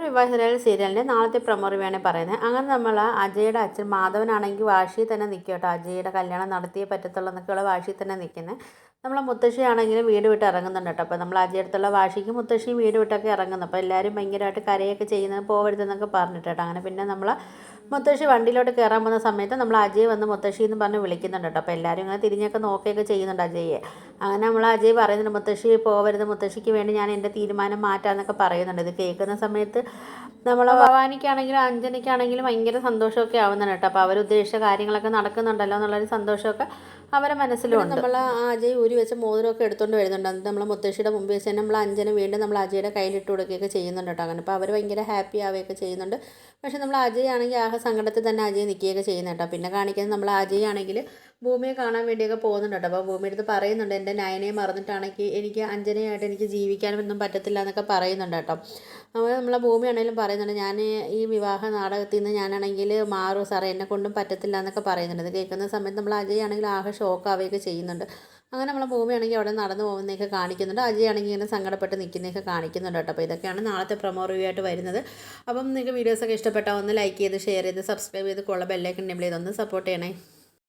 വിവാഹിതരായ സീരിയലിൻ്റെ നാളത്തെ പ്രൊമോ റിവ്യൂവാണ് പറയുന്നത്. അങ്ങനെ നമ്മൾ അജയുടെ അച്ഛൻ മാധവനാണെങ്കിൽ വാശിയിൽ തന്നെ നിൽക്കുക കേട്ടോ. അജയുടെ കല്യാണം നടത്തിയേ പറ്റത്തുള്ളൂ എന്നൊക്കെയുള്ള വാശിയിൽ തന്നെ നിൽക്കുന്നത്. നമ്മളെ മുത്തശ്ശിയാണെങ്കിലും വീട് വിട്ട് ഇറങ്ങുന്നുണ്ട് കേട്ടോ. അപ്പോൾ നമ്മൾ അജയുടെ അടുത്തുള്ള വാശിക്ക് മുത്തശ്ശിയും വീട് വിട്ടൊക്കെ ഇറങ്ങുന്നു. അപ്പോൾ എല്ലാവരും ഭയങ്കരമായിട്ട് കരയൊക്കെ ചെയ്യുന്നത് പോകരുതെന്നൊക്കെ പറഞ്ഞിട്ട് കേട്ടോ. അങ്ങനെ പിന്നെ നമ്മൾ മുത്തശ്ശി വണ്ടിയിലോട്ട് കയറാൻ പോകുന്ന സമയത്ത് നമ്മൾ അജയ് വന്ന് മുത്തശ്ശി എന്ന് പറഞ്ഞ് വിളിക്കുന്നുണ്ട് കേട്ടോ. അപ്പോൾ എല്ലാവരും ഇങ്ങനെ തിരിഞ്ഞൊക്കെ നോക്കുകയൊക്കെ ചെയ്യുന്നുണ്ട് അജയെ. അങ്ങനെ നമ്മൾ അജയ് പറയുന്നുണ്ട് മുത്തശ്ശി പോകരുത്, മുത്തശ്ശിക്ക് വേണ്ടി ഞാൻ എൻ്റെ തീരുമാനം മാറ്റാമെന്നൊക്കെ പറയുന്നുണ്ട്. ഇത് കേൾക്കുന്ന സമയത്ത് നമ്മൾ ഭവാനിക്കാണെങ്കിലും അഞ്ജനയ്ക്കാണെങ്കിലും ഭയങ്കര സന്തോഷമൊക്കെ ആവുന്നുണ്ട് കേട്ടോ. അപ്പോൾ അവരുദ്ദേശിച്ച കാര്യങ്ങളൊക്കെ നടക്കുന്നുണ്ടല്ലോ എന്നുള്ളൊരു സന്തോഷമൊക്കെ അവരെ മനസ്സിലുണ്ട്. നമ്മൾ ആ അജയ് ഊരി വെച്ച മോതിരമൊക്കെ എടുത്തുകൊണ്ട് വരുന്നുണ്ട്. എന്നിട്ട് നമ്മൾ മുത്തശ്ശിയുടെ മുമ്പിൽ വെച്ച് തന്നെ നമ്മൾ അഞ്ജന വീണ്ടും നമ്മൾ അജയുടെ കയ്യിലിട്ട് കൊടുക്കുകയൊക്കെ ചെയ്യുന്നുണ്ട് കേട്ടോ. അങ്ങനെ അപ്പോൾ അവർ ഭയങ്കര ഹാപ്പി ആവുകയൊക്കെ ചെയ്യുന്നുണ്ട്. പക്ഷേ നമ്മൾ അജയ് ആണെങ്കിൽ ആകെ സങ്കടത്തിൽ തന്നെ അജയ് നിൽക്കുകയൊക്കെ ചെയ്യുന്നുണ്ട് കേട്ടോ. പിന്നെ കാണിക്കുന്നത് നമ്മൾ അജയ് ആണെങ്കിൽ ഭൂമിയെ കാണാൻ വേണ്ടിയൊക്കെ പോകുന്നുണ്ട് കേട്ടോ. അപ്പോൾ ഭൂമിയുടെ അടുത്ത് പറയുന്നുണ്ട് എൻ്റെ നയനയെ മറന്നിട്ടാണെങ്കിൽ എനിക്ക് അഞ്ജനയായിട്ട് എനിക്ക് ജീവിക്കാനൊന്നും പറ്റത്തില്ല എന്നൊക്കെ പറയുന്നുണ്ട് കേട്ടോ. അപ്പോൾ നമ്മളെ ഭൂമിയാണെങ്കിലും പറയുന്നുണ്ട് ഞാൻ ഈ വിവാഹ നാടകത്തിൽ നിന്ന് ഞാനാണെങ്കിൽ മാറും സാറേ, എന്നെ കൊണ്ടും പറ്റത്തില്ല എന്നൊക്കെ പറയുന്നുണ്ട്. ഇത് കേൾക്കുന്ന സമയത്ത് നമ്മൾ അജയ് ആണെങ്കിൽ ആകെ ഷോക്കാവുകയൊക്കെ ചെയ്യുന്നുണ്ട്. അങ്ങനെ നമ്മളെ ഭൂമിയാണെങ്കിൽ അവിടെ നടന്നു പോകുന്നതൊക്കെ കാണിക്കുന്നുണ്ട്. അജയ് ആണെങ്കിൽ ഇങ്ങനെ സങ്കടപ്പെട്ട് നിൽക്കുന്നതൊക്കെ കാണിക്കുന്നുണ്ട് കേട്ടോ. അപ്പോൾ ഇതൊക്കെയാണ് നാളത്തെ പ്രൊമോ റിവ്യൂ ആയിട്ട് വരുന്നത്. അപ്പം നിങ്ങൾക്ക് വീഡിയോസൊക്കെ ഇഷ്ടപ്പെട്ടാൽ ഒന്ന് ലൈക്ക് ചെയ്ത് ഷെയർ ചെയ്ത് സബ്സ്ക്രൈബ് ചെയ്ത് ബെല്ലൈക്കൺ എനേബിൾ ചെയ്ത് ഒന്ന് സപ്പോർട്ട് ചെയ്യണേ.